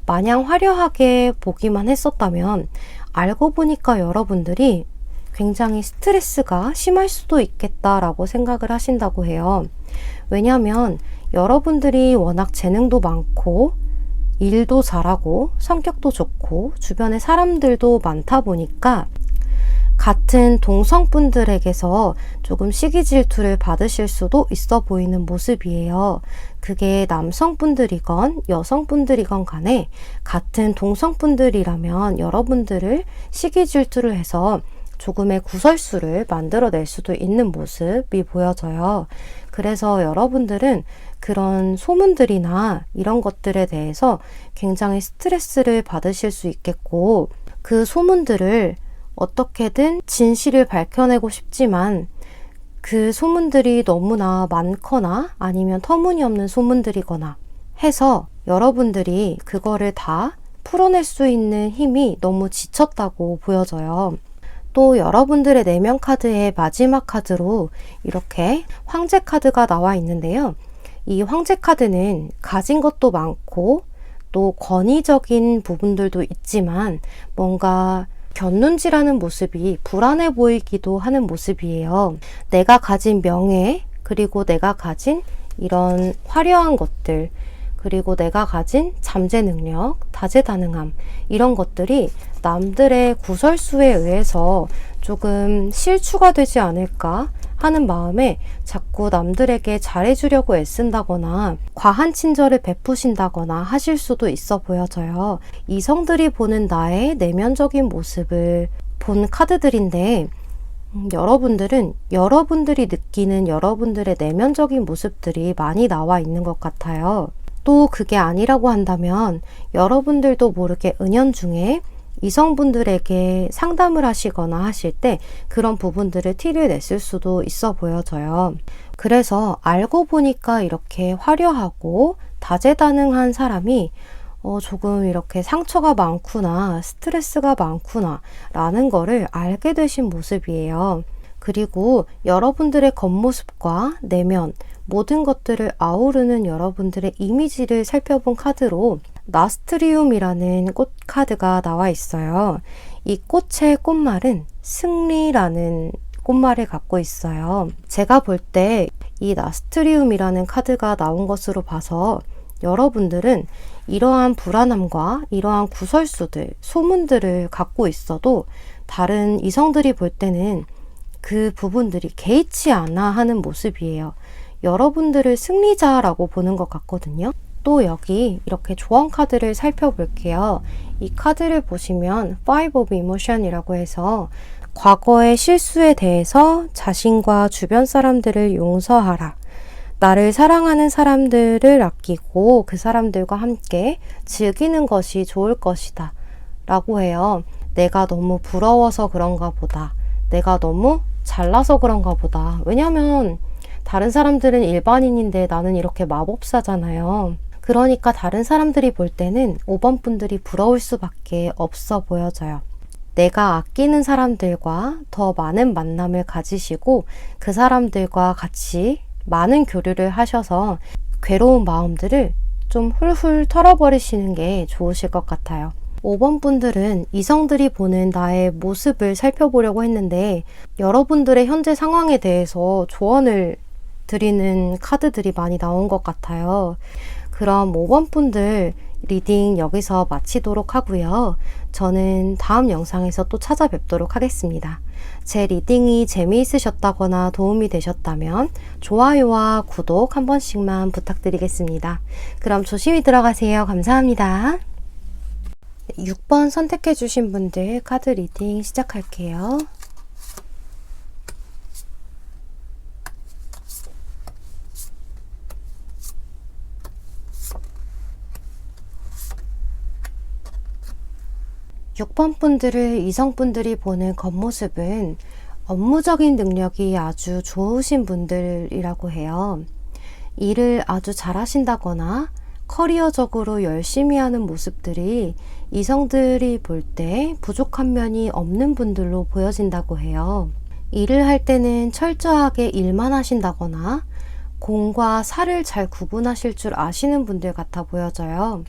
마냥 화려하게 보기만 했었다면 알고 보니까 여러분들이 굉장히 스트레스가 심할 수도 있겠다라고 생각을 하신다고 해요. 왜냐하면 여러분들이 워낙 재능도 많고 일도 잘하고 성격도 좋고 주변에 사람들도 많다 보니까 같은 동성분들에게서 조금 시기 질투를 받으실 수도 있어 보이는 모습이에요. 그게 남성분들이건 여성분들이건 간에 같은 동성분들이라면 여러분들을 시기 질투를 해서 조금의 구설수를 만들어낼 수도 있는 모습이 보여져요. 그래서 여러분들은 그런 소문들이나 이런 것들에 대해서 굉장히 스트레스를 받으실 수 있겠고, 그 소문들을 어떻게든 진실을 밝혀내고 싶지만 그 소문들이 너무나 많거나 아니면 터무니없는 소문들이거나 해서 여러분들이 그거를 다 풀어낼 수 있는 힘이 너무 지쳤다고 보여져요. 또 여러분들의 내면 카드의 마지막 카드로 이렇게 황제 카드가 나와 있는데요. 이 황제 카드는 가진 것도 많고 또 권위적인 부분들도 있지만 뭔가 곁눈질하는 모습이 불안해 보이기도 하는 모습이에요. 내가 가진 명예, 그리고 내가 가진 이런 화려한 것들, 그리고 내가 가진 잠재 능력, 다재다능함, 이런 것들이 남들의 구설수에 의해서 조금 실추가 되지 않을까 하는 마음에 자꾸 남들에게 잘해주려고 애쓴다거나 과한 친절을 베푸신다거나 하실 수도 있어 보여져요. 이성들이 보는 나의 내면적인 모습을 본 카드들인데, 여러분들은 여러분들이 느끼는 여러분들의 내면적인 모습들이 많이 나와 있는 것 같아요. 또 그게 아니라고 한다면 여러분들도 모르게 은연중에 이성분들에게 상담을 하시거나 하실 때 그런 부분들을 티를 냈을 수도 있어 보여져요. 그래서 알고 보니까 이렇게 화려하고 다재다능한 사람이 조금 이렇게 상처가 많구나, 스트레스가 많구나 라는 거를 알게 되신 모습이에요. 그리고 여러분들의 겉모습과 내면, 모든 것들을 아우르는 여러분들의 이미지를 살펴본 카드로 나스트리움이라는 꽃 카드가 나와 있어요. 이 꽃의 꽃말은 승리라는 꽃말을 갖고 있어요. 제가 볼 때 이 나스트리움이라는 카드가 나온 것으로 봐서 여러분들은 이러한 불안함과 이러한 구설수들, 소문들을 갖고 있어도 다른 이성들이 볼 때는 그 부분들이 개의치 않아 하는 모습이에요. 여러분들을 승리자라고 보는 것 같거든요. 또 여기 이렇게 조언 카드를 살펴볼게요. 이 카드를 보시면 Five of Emotion이라고 해서 과거의 실수에 대해서 자신과 주변 사람들을 용서하라. 나를 사랑하는 사람들을 아끼고 그 사람들과 함께 즐기는 것이 좋을 것이다 라고 해요. 내가 너무 부러워서 그런가 보다. 내가 너무 잘나서 그런가 보다. 왜냐면 다른 사람들은 일반인인데 나는 이렇게 마법사잖아요. 그러니까 다른 사람들이 볼 때는 5번 분들이 부러울 수밖에 없어 보여져요. 내가 아끼는 사람들과 더 많은 만남을 가지시고 그 사람들과 같이 많은 교류를 하셔서 괴로운 마음들을 좀 훌훌 털어버리시는 게 좋으실 것 같아요. 5번 분들은 이성들이 보는 나의 모습을 살펴보려고 했는데 여러분들의 현재 상황에 대해서 조언을 드리는 카드들이 많이 나온 것 같아요. 그럼 5번 분들 리딩 여기서 마치도록 하고요. 저는 다음 영상에서 또 찾아뵙도록 하겠습니다. 제 리딩이 재미있으셨다거나 도움이 되셨다면 좋아요와 구독 한 번씩만 부탁드리겠습니다. 그럼 조심히 들어가세요. 감사합니다. 6번 선택해 주신 분들 카드 리딩 시작할게요. 육 번 분들을 이성분들이 보는 겉모습은 업무적인 능력이 아주 좋으신 분들이라고 해요. 일을 아주 잘하신다거나 커리어적으로 열심히 하는 모습들이 이성들이 볼 때 부족한 면이 없는 분들로 보여진다고 해요. 일을 할 때는 철저하게 일만 하신다거나 공과 사를 잘 구분하실 줄 아시는 분들 같아 보여져요.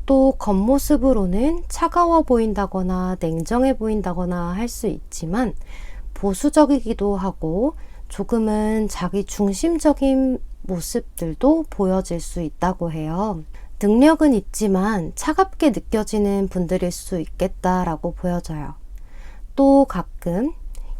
또 겉모습으로는 차가워 보인다거나 냉정해 보인다거나 할 수 있지만 보수적이기도 하고 조금은 자기 중심적인 모습들도 보여질 수 있다고 해요. 능력은 있지만 차갑게 느껴지는 분들일 수 있겠다라고 보여져요. 또 가끔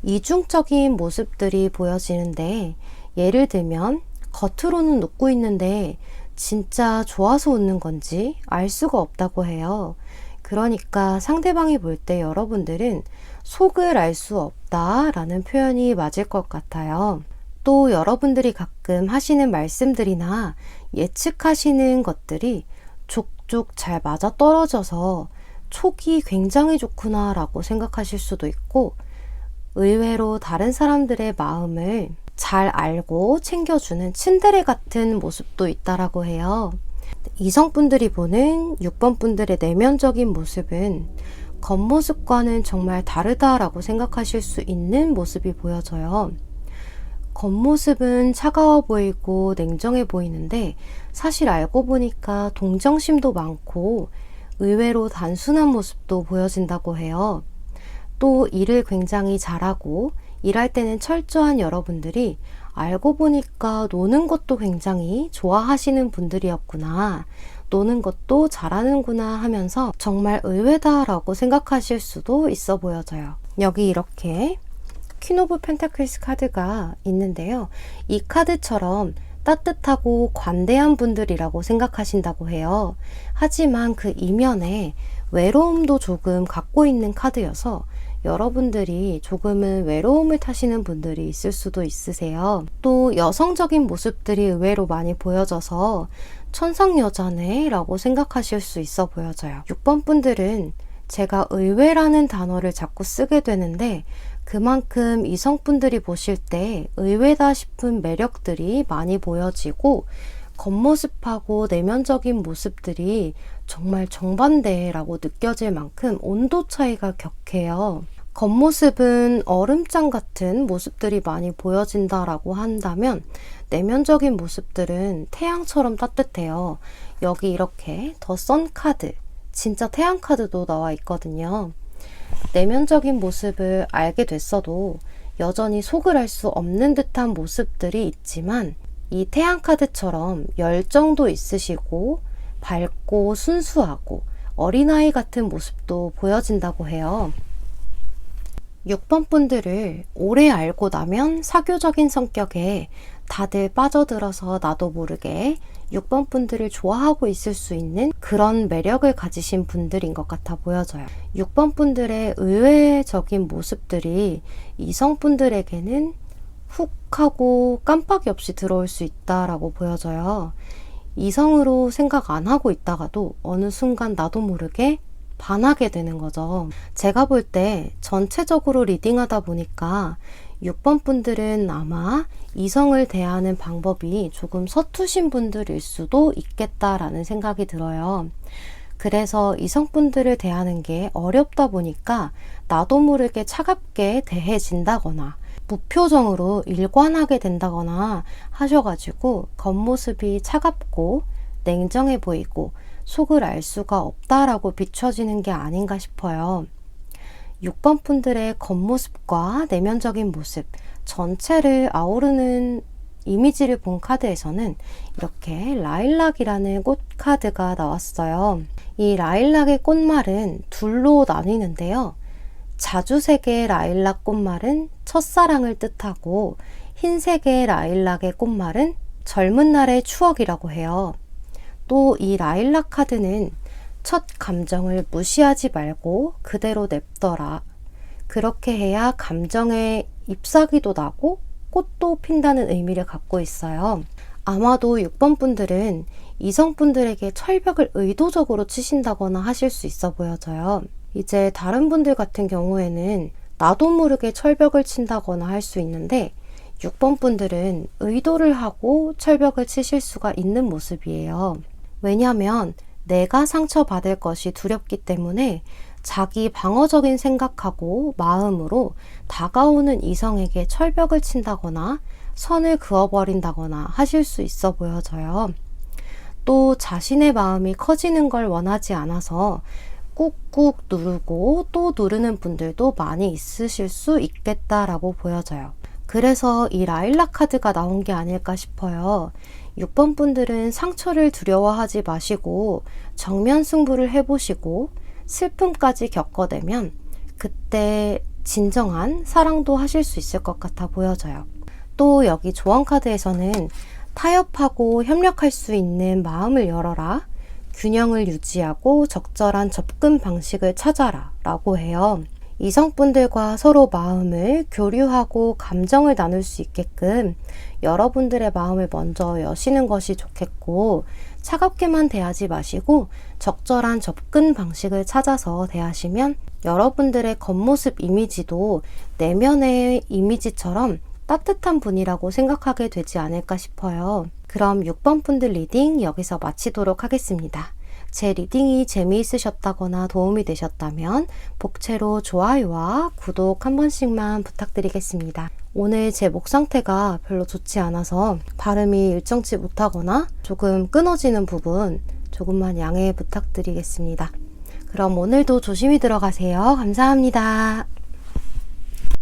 이중적인 모습들이 보여지는데, 예를 들면 겉으로는 웃고 있는데 진짜 좋아서 웃는 건지 알 수가 없다고 해요. 그러니까 상대방이 볼 때 여러분들은 속을 알 수 없다라는 표현이 맞을 것 같아요. 또 여러분들이 가끔 하시는 말씀들이나 예측하시는 것들이 족족 잘 맞아떨어져서 촉이 굉장히 좋구나 라고 생각하실 수도 있고, 의외로 다른 사람들의 마음을 잘 알고 챙겨주는 츤데레 같은 모습도 있다라고 해요. 이성분들이 보는 6번 분들의 내면적인 모습은 겉모습과는 정말 다르다라고 생각하실 수 있는 모습이 보여져요. 겉모습은 차가워 보이고 냉정해 보이는데, 사실 알고 보니까 동정심도 많고 의외로 단순한 모습도 보여진다고 해요. 또 일을 굉장히 잘하고 일할 때는 철저한 여러분들이 알고 보니까 노는 것도 굉장히 좋아하시는 분들이었구나, 노는 것도 잘하는구나 하면서 정말 의외다라고 생각하실 수도 있어 보여져요. 여기 이렇게 퀸 오브 펜타클스 카드가 있는데요. 이 카드처럼 따뜻하고 관대한 분들이라고 생각하신다고 해요. 하지만 그 이면에 외로움도 조금 갖고 있는 카드여서 여러분들이 조금은 외로움을 타시는 분들이 있을 수도 있으세요. 또 여성적인 모습들이 의외로 많이 보여져서 천상여자네 라고 생각하실 수 있어 보여져요. 6번 분들은 제가 의외라는 단어를 자꾸 쓰게 되는데, 그만큼 이성분들이 보실 때 의외다 싶은 매력들이 많이 보여지고, 겉모습하고 내면적인 모습들이 정말 정반대라고 느껴질 만큼 온도 차이가 격해요. 겉모습은 얼음장 같은 모습들이 많이 보여진다라고 한다면, 내면적인 모습들은 태양처럼 따뜻해요. 여기 이렇게 더 선 카드, 진짜 태양 카드도 나와 있거든요. 내면적인 모습을 알게 됐어도 여전히 속을 알 수 없는 듯한 모습들이 있지만, 이 태양 카드처럼 열정도 있으시고 밝고 순수하고 어린아이 같은 모습도 보여진다고 해요. 6번 분들을 오래 알고 나면 사교적인 성격에 다들 빠져들어서 나도 모르게 6번 분들을 좋아하고 있을 수 있는 그런 매력을 가지신 분들인 것 같아 보여져요. 6번 분들의 의외적인 모습들이 이성분들에게는 훅 하고 깜빡이 없이 들어올 수 있다라고 보여져요. 이성으로 생각 안 하고 있다가도 어느 순간 나도 모르게 반하게 되는 거죠. 제가 볼 때 전체적으로 리딩하다 보니까 6번 분들은 아마 이성을 대하는 방법이 조금 서투신 분들일 수도 있겠다라는 생각이 들어요. 그래서 이성분들을 대하는 게 어렵다 보니까 나도 모르게 차갑게 대해진다거나 무표정으로 일관하게 된다거나 하셔가지고 겉모습이 차갑고 냉정해 보이고 속을 알 수가 없다라고 비춰지는 게 아닌가 싶어요. 6번 분들의 겉모습과 내면적인 모습 전체를 아우르는 이미지를 본 카드에서는 이렇게 라일락이라는 꽃 카드가 나왔어요. 이 라일락의 꽃말은 둘로 나뉘는데요. 자주색의 라일락 꽃말은 첫사랑을 뜻하고, 흰색의 라일락의 꽃말은 젊은 날의 추억이라고 해요. 또 이 라일락 카드는 첫 감정을 무시하지 말고 그대로 냅둬라. 그렇게 해야 감정에 잎사귀도 나고 꽃도 핀다는 의미를 갖고 있어요. 아마도 6번 분들은 이성분들에게 철벽을 의도적으로 치신다거나 하실 수 있어 보여져요. 이제 다른 분들 같은 경우에는 나도 모르게 철벽을 친다거나 할 수 있는데, 6번 분들은 의도를 하고 철벽을 치실 수가 있는 모습이에요. 왜냐하면 내가 상처받을 것이 두렵기 때문에 자기 방어적인 생각하고 마음으로 다가오는 이성에게 철벽을 친다거나 선을 그어버린다거나 하실 수 있어 보여져요. 또 자신의 마음이 커지는 걸 원하지 않아서 꾹꾹 누르고 또 누르는 분들도 많이 있으실 수 있겠다라고 보여져요. 그래서 이 라일락 카드가 나온 게 아닐까 싶어요. 6번 분들은 상처를 두려워하지 마시고 정면 승부를 해보시고 슬픔까지 겪어내면 그때 진정한 사랑도 하실 수 있을 것 같아 보여져요. 또 여기 조언 카드에서는 타협하고 협력할 수 있는 마음을 열어라, 균형을 유지하고 적절한 접근 방식을 찾아라 라고 해요. 이성분들과 서로 마음을 교류하고 감정을 나눌 수 있게끔 여러분들의 마음을 먼저 여시는 것이 좋겠고, 차갑게만 대하지 마시고 적절한 접근 방식을 찾아서 대하시면 여러분들의 겉모습 이미지도 내면의 이미지처럼 따뜻한 분이라고 생각하게 되지 않을까 싶어요. 그럼 6번 분들 리딩 여기서 마치도록 하겠습니다. 제 리딩이 재미있으셨다거나 도움이 되셨다면 복채로 좋아요와 구독 한 번씩만 부탁드리겠습니다. 오늘 제 목 상태가 별로 좋지 않아서 발음이 일정치 못하거나 조금 끊어지는 부분 조금만 양해 부탁드리겠습니다. 그럼 오늘도 조심히 들어가세요. 감사합니다.